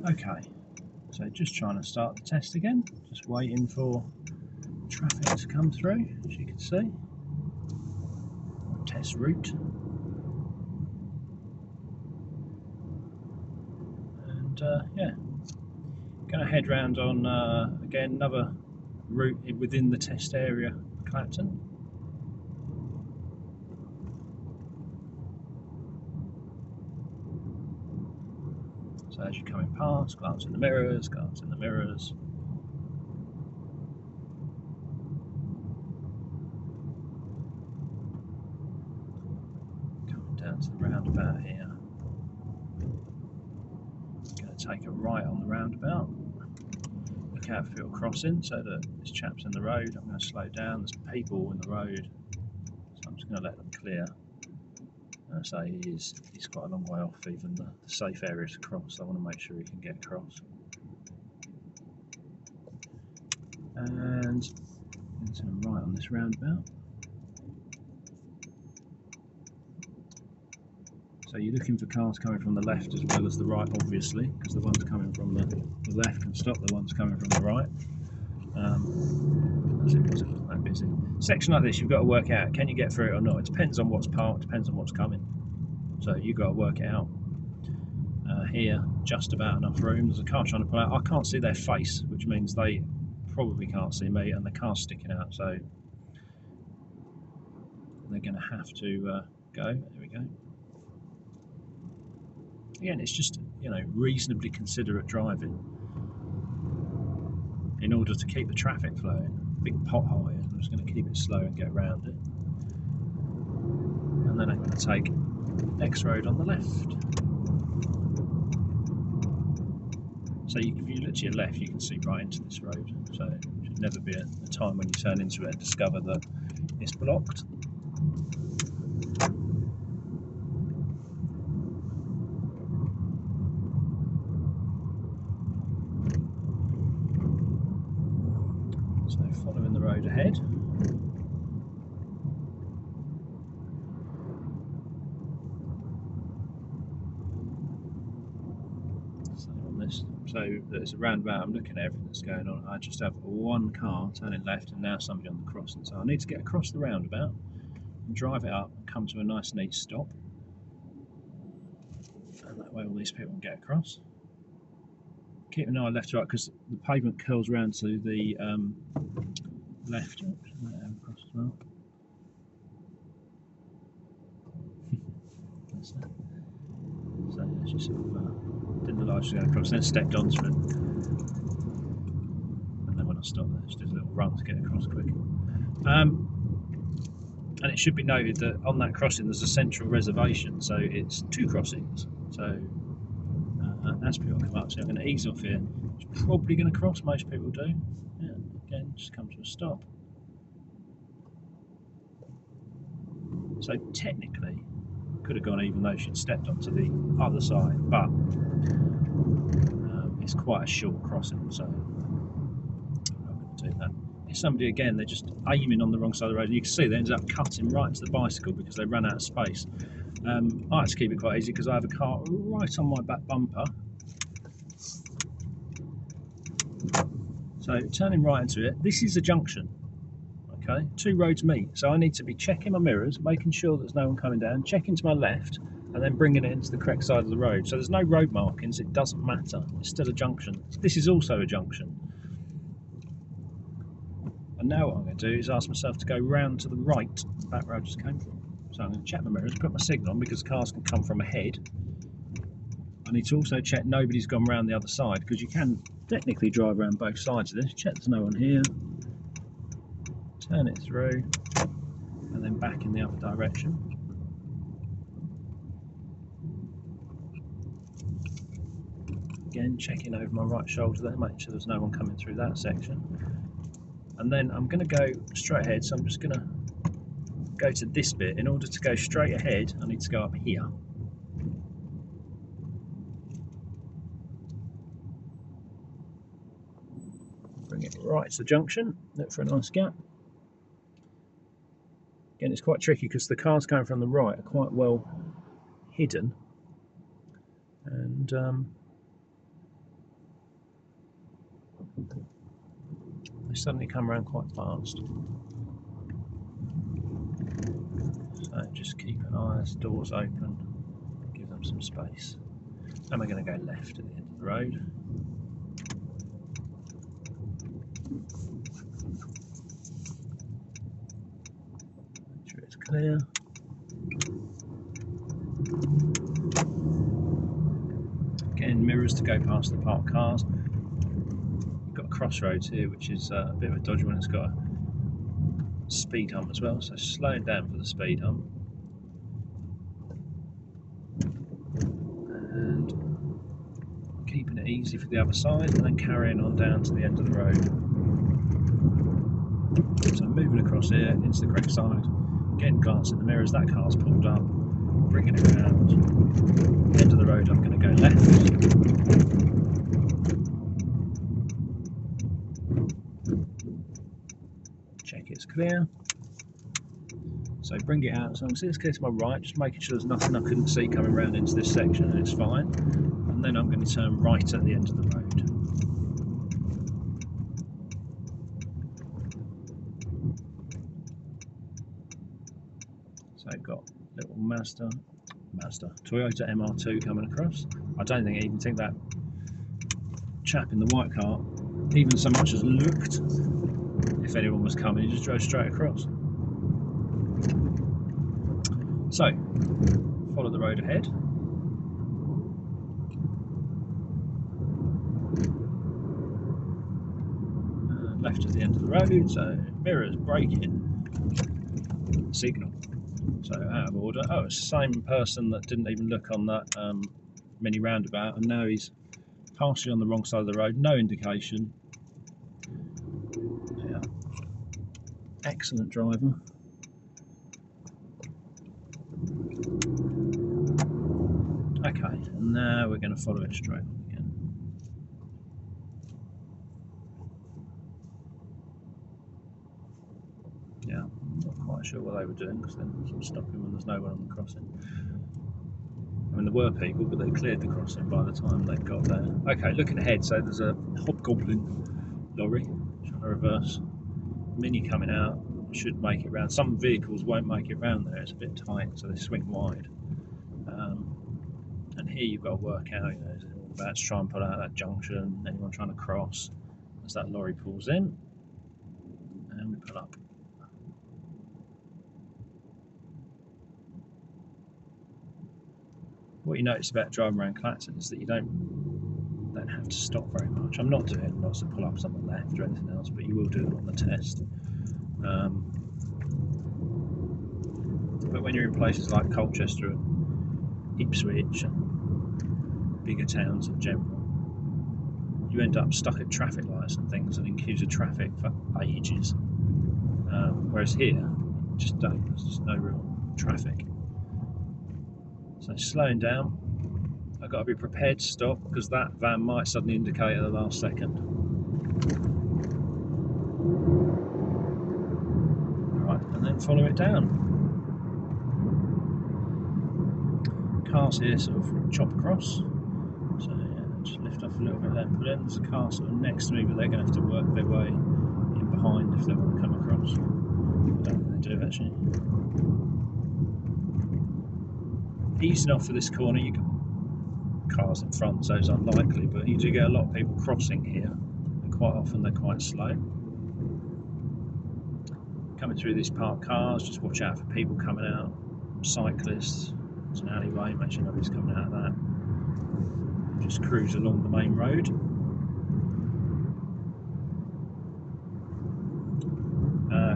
Okay, so just trying to start the test again, just waiting for traffic to come through, as you can see. Test route. And yeah, going to head round on again another route within the test area, Clacton. So as you're coming past, glance in the mirrors, glance in the mirrors. Coming down to the roundabout here. Going to take a right on the roundabout. Look out for your crossing, so that there's chaps in the road. I'm going to slow down, there's people in the road, so I'm just going to let them clear. So he's quite a long way off even the safe area to cross. I want to make sure he can get across. And turn right on this roundabout. So you're looking for cars coming from the left as well as the right, obviously, because the ones coming from the left can stop the ones coming from the right. As it wasn't that busy. Section like this, you've got to work out, can you get through it or not? It depends on what's parked, depends on what's coming. So you've got to work it out. Here, just about enough room. There's a car trying to pull out. I can't see their face, which means they probably can't see me, and the car's sticking out, so they're going to have to go. There we go. Again, it's just, you know, reasonably considerate driving in order to keep the traffic flowing. Big pothole here. I'm just going to keep it slow and get around it. And then I'm going to take X road on the left. So if you look to your left, you can see right into this road. So it should never be a time when you turn into it and discover that it's blocked. So following the road ahead. So there's a roundabout, I'm looking at everything that's going on. I just have one car turning left and now somebody on the crossing. So I need to get across the roundabout and drive it up and come to a nice neat stop. And that way all these people can get across. Keep an eye left to right because the pavement curls round to the left. Across as well. That's it. So as you sort of didn't realise she was going across, then stepped onto it. And then when I stopped there, just did a little run to get across quick. And it should be noted that on that crossing there's a central reservation, so it's 2 crossings. So as people come up, so I'm going to ease off here. It's probably going to cross, most people do. Yeah, again, just come to a stop. So technically, could have gone even though she'd stepped onto the other side, but it's quite a short crossing, so I'm not going to do that. If somebody, again, they're just aiming on the wrong side of the road, and you can see they ended up cutting right into the bicycle because they ran out of space. I had to keep it quite easy because I have a car right on my back bumper. So turning right into it, this is a junction. Okay, 2 roads meet, so I need to be checking my mirrors, making sure there's no one coming down, checking to my left, and then bringing it into the correct side of the road. So there's no road markings, it doesn't matter, it's still a junction. This is also a junction. And now what I'm going to do is ask myself to go round to the right, the back road just came from. So I'm going to check my mirrors, put my signal on because cars can come from ahead. I need to also check nobody's gone round the other side because you can technically drive around both sides of this. Check there's no one here. Turn it through and then back in the other direction. Again, checking over my right shoulder there, making sure there's no one coming through that section. And then I'm going to go straight ahead, so I'm just going to go to this bit. In order to go straight ahead, I need to go up here. Bring it right to the junction, look for a nice gap. Again, it's quite tricky because the cars coming from the right are quite well hidden, and they suddenly come around quite fast. So just keep an eye as doors open, give them some space. And we're going to go left at the end of the road. Make sure it's clear. Again, mirrors to go past the parked cars. You've got a crossroads here, which is a bit of a dodgy one. It's got a speed hump as well, so slowing down for the speed hump. And keeping it easy for the other side, and then carrying on down to the end of the road. So moving across here into the correct side, again glancing at the mirrors, that car's pulled up, bringing it around. End of the road, I'm going to go left. Check it's clear. So bring it out, so I can see it's clear to my right, just making sure there's nothing I couldn't see coming around into this section, and it's fine. And then I'm going to turn right at the end of the road. So I've got little Toyota MR2 coming across. I don't even think that chap in the white car even so much as looked if anyone was coming. He just drove straight across. So follow the road ahead. Left at the end of the road, so mirrors, braking, signal. So out of order. Oh, it's the same person that didn't even look on that mini roundabout, and now he's partially on the wrong side of the road, no indication. Yeah. Excellent driver. Okay, and now we're going to follow it straight on again. Yeah, I'm not quite sure what they were doing, because they're sort of stopping when there's no one on the crossing. I mean, there were people, but they cleared the crossing by the time they got there. Okay, looking ahead, so there's a hobgoblin lorry trying to reverse. Mini coming out, should make it round. Some vehicles won't make it round there, it's a bit tight, so they swing wide. And here you've got to work out, you know, is it all about to try and pull out that junction, anyone trying to cross, as that lorry pulls in, and we pull up. What you notice about driving around Clacton is that you don't have to stop very much. I'm not doing lots of pull-ups on the left or anything else, but you will do it on the test. But when you're in places like Colchester and Ipswich and bigger towns in general, you end up stuck at traffic lights and things and in queues of traffic for ages. Whereas here, you just don't. There's just no real traffic. So slowing down, I've got to be prepared to stop because that van might suddenly indicate at the last second. Right, and then follow it down. Cars here sort of chop across. So yeah, just lift off a little bit there and pull in. There's a car sort of next to me, but they're going to have to work their way in behind if they want to come across. I don't think they do actually. Easing off for this corner, you got cars in front, so it's unlikely, but you do get a lot of people crossing here, and quite often they're quite slow. Coming through these parked cars, just watch out for people coming out, cyclists. It's an alleyway, make sure nobody's coming out of that. Just cruise along the main road.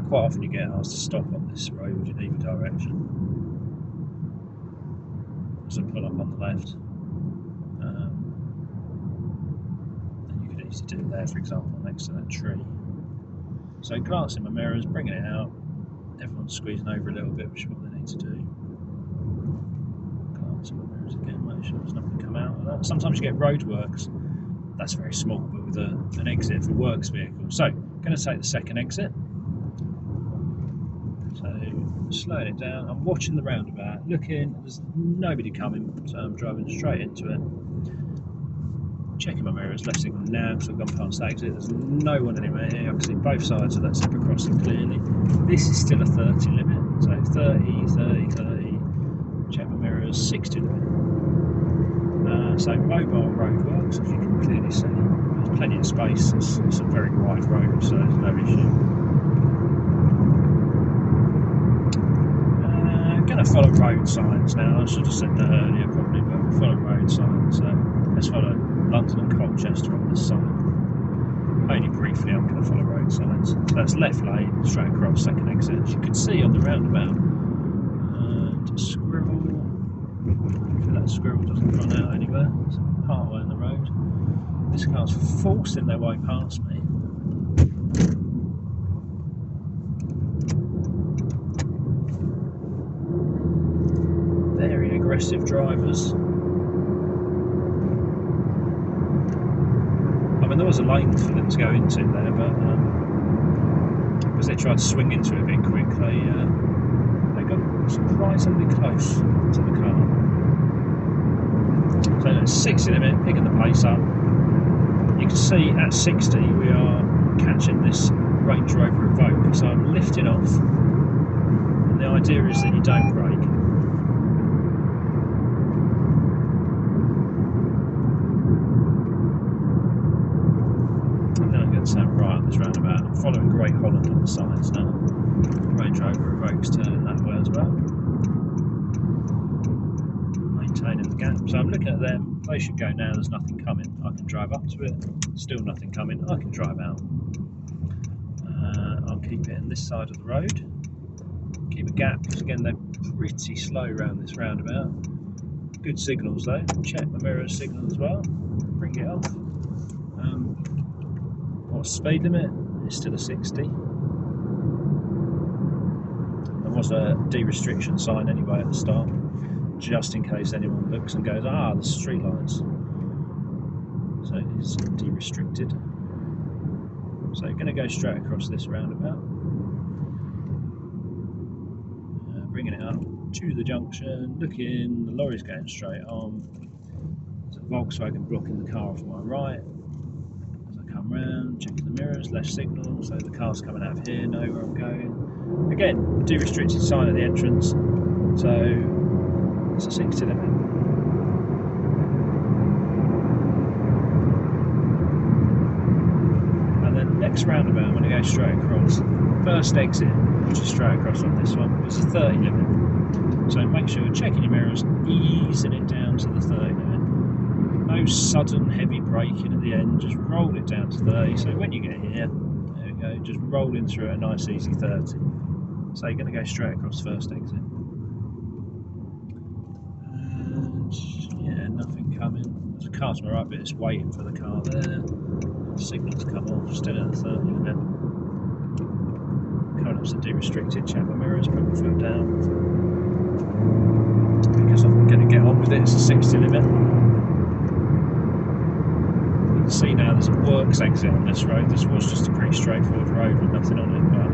Quite often you get asked to stop on this road in either direction. So pull up on the left. And you could easily do it there, for example, next to that tree. So glancing my mirrors, bringing it out. Everyone's squeezing over a little bit, which is what they need to do. Glancing my mirrors again, make sure there's nothing come out of that. Sometimes you get roadworks. That's very small, but with an exit for works vehicles. So, going to take the second exit. So, slowing it down. I'm watching the roundabout, looking. There's nobody coming, so I'm driving straight into it. Checking my mirrors, left signal now because I've gone past that exit. There's no one anywhere here. I can see both sides of that zebra crossing clearly. This is still a 30 limit, so 30, 30, 30. Check my mirrors, 60 limit. So mobile roadworks, as you can clearly see. There's plenty of space. It's a very wide road, so there's no issue. Going to follow road signs now. I should have said that earlier probably, but we'll follow road signs. So let's follow London and Colchester on this side. Only briefly I'm going to follow road signs. So that's left lane, straight across, second exit. As you can see on the roundabout. And squirrel. Hopefully that squirrel doesn't run out anywhere. It's part way on the road. This car's forcing their way past me. Very aggressive drivers. I mean, there was a lane for them to go into there, but because they tried to swing into it a bit quick, they got surprisingly close to the car. So it's 60 limit, picking the pace up. You can see at 60 we are catching this Range Rover Evoque, so I'm lifting off, and the idea is that you don't brake. Turn right on this roundabout. I'm following Great Holland on the sides now. Range Rover Evoque's turning that way as well. Maintaining the gap. So I'm looking at them. They should go now. There's nothing coming. I can drive up to it. Still nothing coming. I can drive out. I'll keep it in this side of the road. Keep a gap because again they're pretty slow around this roundabout. Good signals though. Check the mirror signal as well. Bring it off. What's speed limit? It's still a 60. There was a de-restriction sign anyway at the start, just in case anyone looks and goes, ah, the street lights. So it is de-restricted. So you're going to go straight across this roundabout. Bringing it up to the junction, look in, the lorry's going straight on. There's a Volkswagen blocking the car off my right. Come round, checking the mirrors, left signal, so the car's coming out of here, know where I'm going. Again, de-restricted sign at the entrance, so it's a 60 limit. And then next roundabout, I'm going to go straight across. First exit, which is straight across on this one, is a 30 limit. So make sure you're checking your mirrors, easing it down to the 30 limit. No sudden heavy braking at the end, just roll it down to 30. So when you get here, there we go, just rolling through a nice easy 30. So you're going to go straight across first exit. And yeah, nothing coming. There's a car to my right, but it's waiting for the car there. Signals come off, still at the 30 limit. Coming up to de-restricted, check my mirrors, put my foot down. Because I'm going to get on with it, it's a 60 limit. See now there's a works exit on this road. This was just a pretty straightforward road with nothing on it, but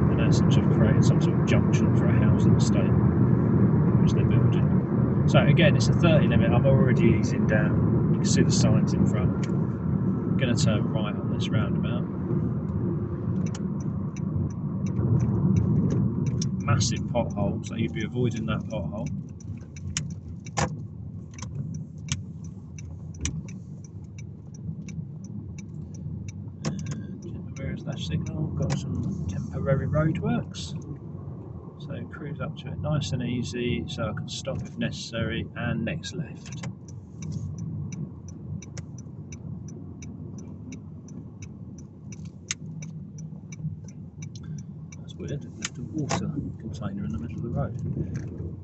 they now seem to have created some sort of junction for a housing estate which they're building. So again, it's a 30 limit. I'm already easing down. You can see the signs in front. I'm going to turn right on this roundabout. Massive pothole, so you'd be avoiding that pothole. Left signal, got some temporary roadworks, so cruise up to it nice and easy so I can stop if necessary, and next left. That's weird, left a water container in the middle of the road.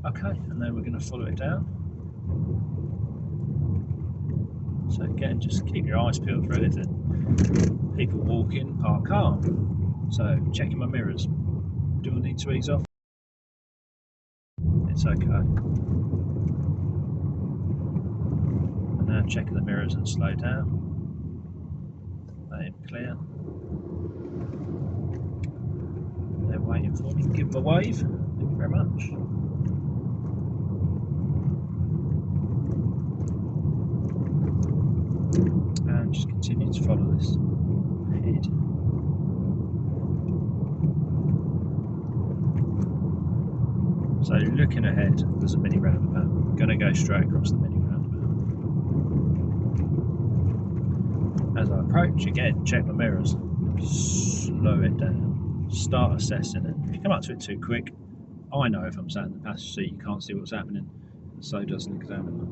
Okay, and then we're going to follow it down. So again, just keep your eyes peeled for anything. People walking, park car. So checking my mirrors. Do I need to ease off? It's okay. And now checking the mirrors and slow down. Aim clear. They're waiting for me. Give them a wave. Thank you very much. and just continue to follow this head. So looking ahead, there's a mini roundabout. I'm going to go straight across the mini roundabout. As I approach, again, check my mirrors, slow it down, start assessing it. If you come up to it too quick, I know if I'm sat in the passenger seat you can't see what's happening, and so does an examiner.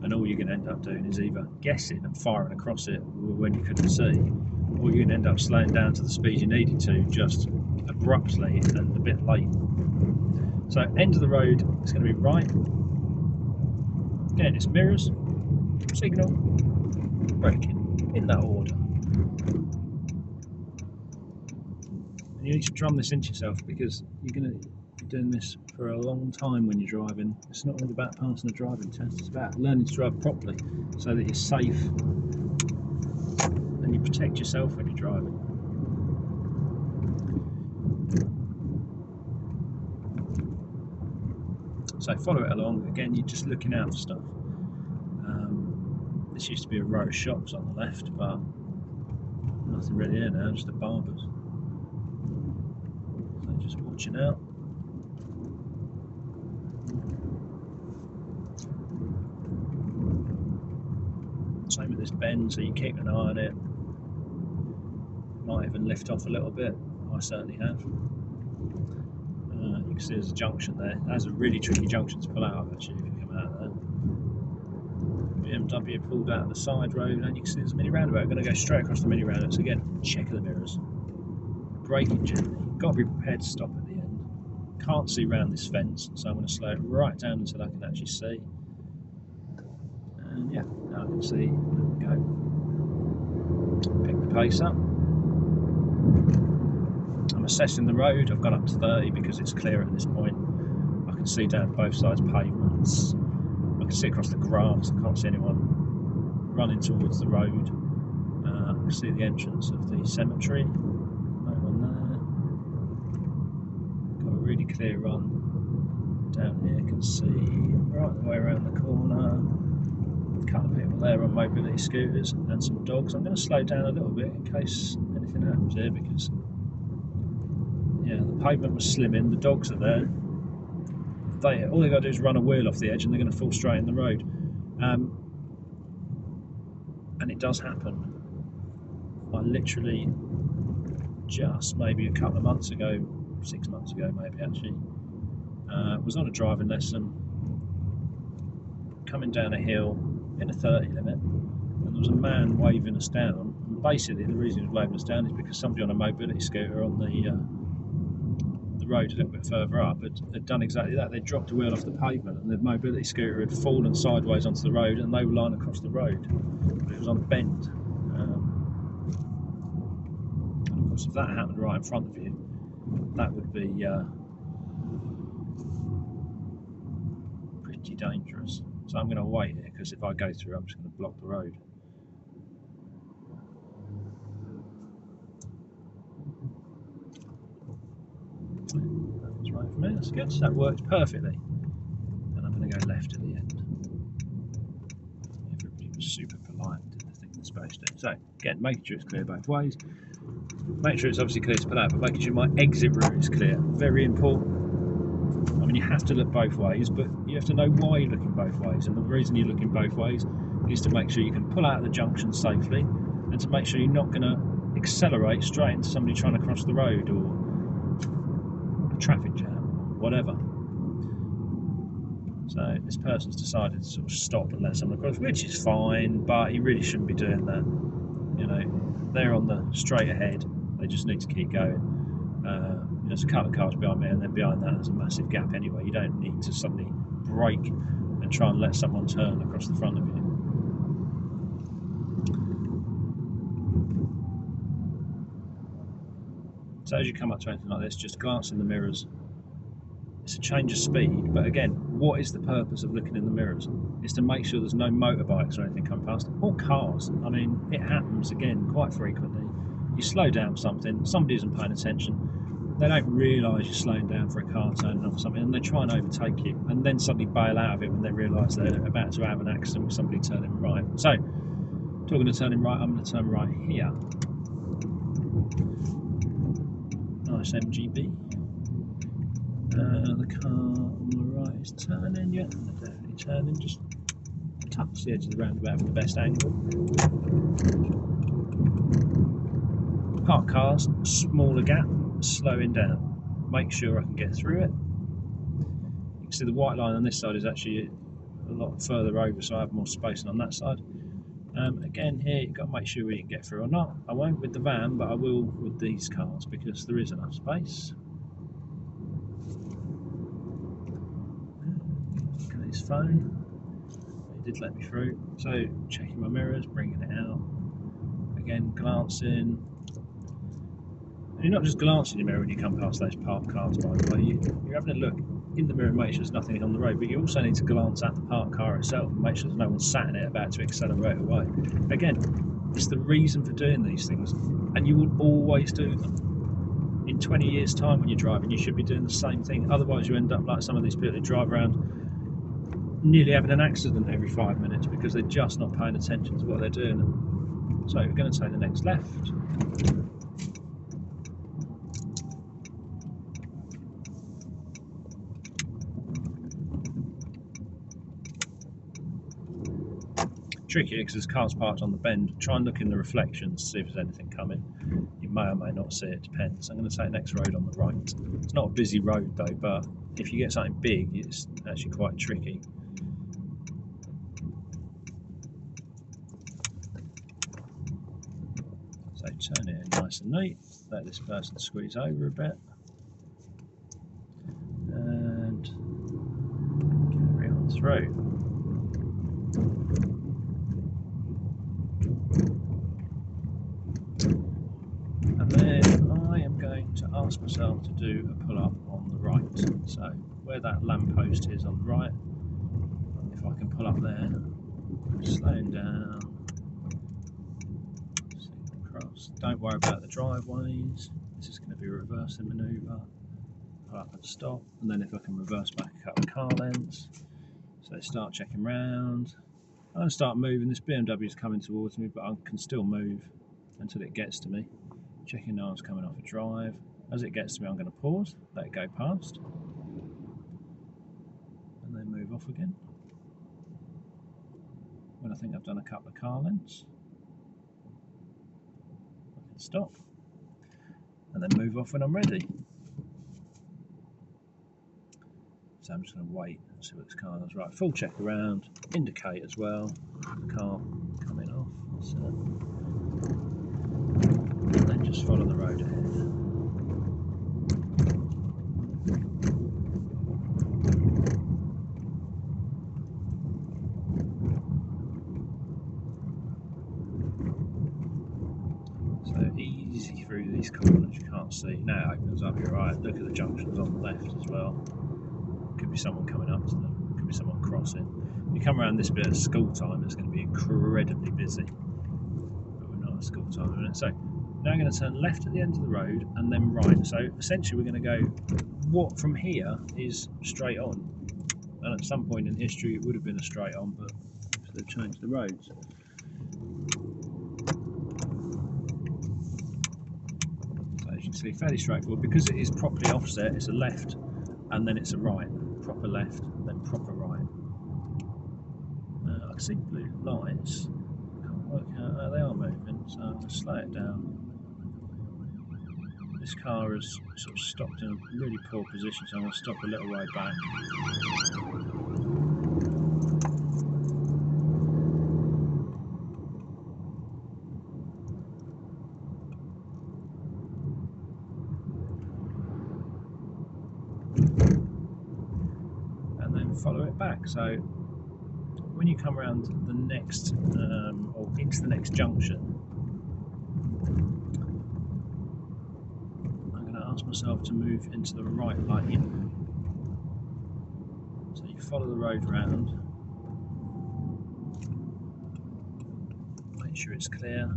And all you're going to end up doing is either guessing and firing across it when you couldn't see, or you're going to end up slowing down to the speed you needed to just abruptly and a bit late. So end of the road is going to be right. Again, it's mirrors, signal, braking, in that order. And you need to drum this into yourself because you're going to be doing this for a long time when you're driving. It's not all about passing a driving test, it's about learning to drive properly so that you're safe and you protect yourself when you're driving. So follow it along. Again, you're just looking out for stuff. This used to be a row of shops on the left, but nothing really here now, just a barber's. So just watching out. Same with this bend, so you keep an eye on it. Might even lift off a little bit. I certainly have. You can see there's a junction there. That's a really tricky junction to pull out of actually if you come out of there. BMW pulled out of the side road and you can see there's a mini roundabout. I'm going to go straight across the mini roundabout. So again, check the mirrors. Braking gently. Got to be prepared to stop at the end. Can't see round this fence, so I'm going to slow it right down until I can actually see. And yeah, now I can see. There we go. Pick the pace up. I'm assessing the road. I've gone up to 30 because it's clear at this point. I can see down both sides pavements. I can see across the grass. I can't see anyone running towards the road. I can see the entrance of the cemetery. No one there. Got a really clear run down here. Can see right the way around the corner. A couple of people there on mobility scooters and some dogs. I'm going to slow down a little bit in case anything happens here because yeah, the pavement was slimming, the dogs are there. All they got to do is run a wheel off the edge and they're going to fall straight in the road. And it does happen. I literally just maybe a couple of months ago, 6 months ago maybe actually, was on a driving lesson, coming down a hill in a 30 limit, and there was a man waving us down. And basically the reason he was waving us down is because somebody on a mobility scooter on the road a little bit further up had done exactly that. They dropped a wheel off the pavement and the mobility scooter had fallen sideways onto the road and they were lying across the road, but it was on a bend. And of course if that happened right in front of you, that would be pretty dangerous. So I'm going to wait here because if I go through I'm just going to block the road. That's right for me, that's good, that works perfectly. And I'm going to go left at the end. Everybody was super polite and did the thing they're supposed to. So again, making sure it's clear both ways. Make sure it's obviously clear to pull out, but making sure my exit route is clear. Very important. I mean, you have to look both ways, but you have to know why you're looking both ways. And the reason you're looking both ways is to make sure you can pull out of the junction safely and to make sure you're not going to accelerate straight into somebody trying to cross the road or a traffic jam or whatever. So this person's decided to sort of stop and let someone across, which is fine, but he really shouldn't be doing that. You know, they're on the straight ahead, they just need to keep going. There's a couple of cars behind me, and then behind that there's a massive gap anyway. You don't need to suddenly brake and try and let someone turn across the front of you. So as you come up to anything like this, just glance in the mirrors. It's a change of speed, but again, what is the purpose of looking in the mirrors? It's to make sure there's no motorbikes or anything come past, or cars. I mean, it happens again quite frequently. You slow down something, somebody isn't paying attention, they don't realise you're slowing down for a car turning off something, and they try and overtake you, and then suddenly bail out of it when they realise they're about to have an accident with somebody turning right. So, Talking of turning right, I'm going to turn right here. Nice MGB. The car on the right is turning, yeah, they're definitely turning, just touch the edge of the roundabout for the best angle. Park cars, smaller gap, slowing down. Make sure I can get through it. You can see the white line on this side is actually a lot further over, so I have more space on that side. Again, here you've got to make sure we can get through or not. I won't with the van, but I will with these cars because there is enough space. Look at his phone. It did let me through. So checking my mirrors, bringing it out. Again, glancing. And you're not just glancing in the mirror when you come past those parked cars, by the way. You're having a look in the mirror and make sure there's nothing on the road, but you also need to glance at the parked car itself and make sure there's no one sat in it about to accelerate away. Again, it's the reason for doing these things, and you will always do them. In 20 years' time when you're driving, you should be doing the same thing. Otherwise, you end up like some of these people who drive around nearly having an accident every 5 minutes because they're just not paying attention to what they're doing. So we're going to take the next left. Tricky because there's cars parked on the bend. Try and look in the reflections to see if there's anything coming. You may or may not see it, depends. I'm going to take the next road on the right. It's not a busy road though, but if you get something big, it's actually quite tricky. So turn it in nice and neat, let this person squeeze over a bit, and carry on through. And then I am going to ask myself to do a pull-up on the right. So where that lamppost is on the right, if I can pull up there, slowing down, across. Don't worry about the driveways. This is going to be a reversing manoeuvre. Pull up and stop, and then if I can reverse back a couple of car lengths. So start checking round. I'm going to start moving. This BMW is coming towards me, but I can still move until it gets to me. Checking now it's coming off a drive. As it gets to me, I'm going to pause, let it go past, and then move off again. When I think I've done a couple of car lengths, I can stop, and then move off when I'm ready. So I'm just going to wait and see what this car does. Right, full check around, indicate as well, the car coming off. So, and then just follow the road ahead. So easy through these corners, you can't see. Now it opens up, you're right. Look at the junctions on the left as well. Could be someone coming up to them, could be someone crossing. If you come around this bit at school time, it's going to be incredibly busy. But we're not at school time at the minute. So now I'm going to turn left at the end of the road and then right. So essentially we're going to go, what from here is straight on. And at some point in history it would have been a straight on, but they've changed the roads. So as you can see, fairly straightforward. Because it is properly offset, it's a left and then it's a right. Proper left, then proper right. I can see blue lights. Can't work out how they are moving, so I'm going to slow it down. This car has sort of stopped in a really poor position, so I'm going to stop a little way back. And then follow it back. So when you come around the next, or into the next junction, I'm going to ask myself to move into the right lane. So you follow the road round, make sure it's clear,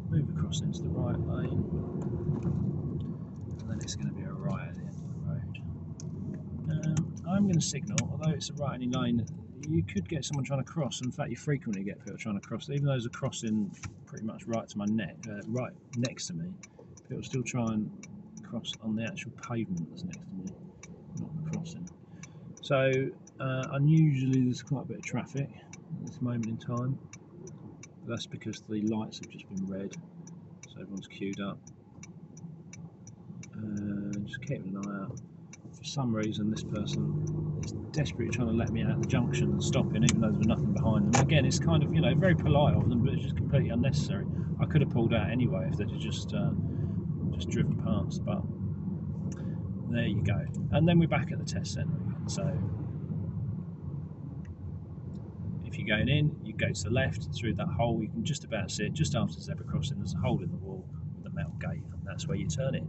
move across into the right lane, and then it's going to be a right at the end of the road. I'm going to signal, although it's a right-only lane, you could get someone trying to cross. In fact, you frequently get people trying to cross, even though there's a crossing pretty much right to my neck, right next to me. People still try and cross on the actual pavement that's next to me, not the crossing. So unusually there's quite a bit of traffic at this moment in time. That's because the lights have just been red, so everyone's queued up. Just keeping an eye out. For some reason this person is desperately trying to let me out of the junction and stopping, even though there's nothing behind them. Again, it's kind of, you know, very polite of them, but it's just completely unnecessary. I could have pulled out anyway if they'd have just driven past, but there you go. And then we're back at the test centre again. So if you're going in, you go to the left through that hole. You can just about see it just after the zebra crossing. There's a hole in the wall with a metal gate, and that's where you turn in.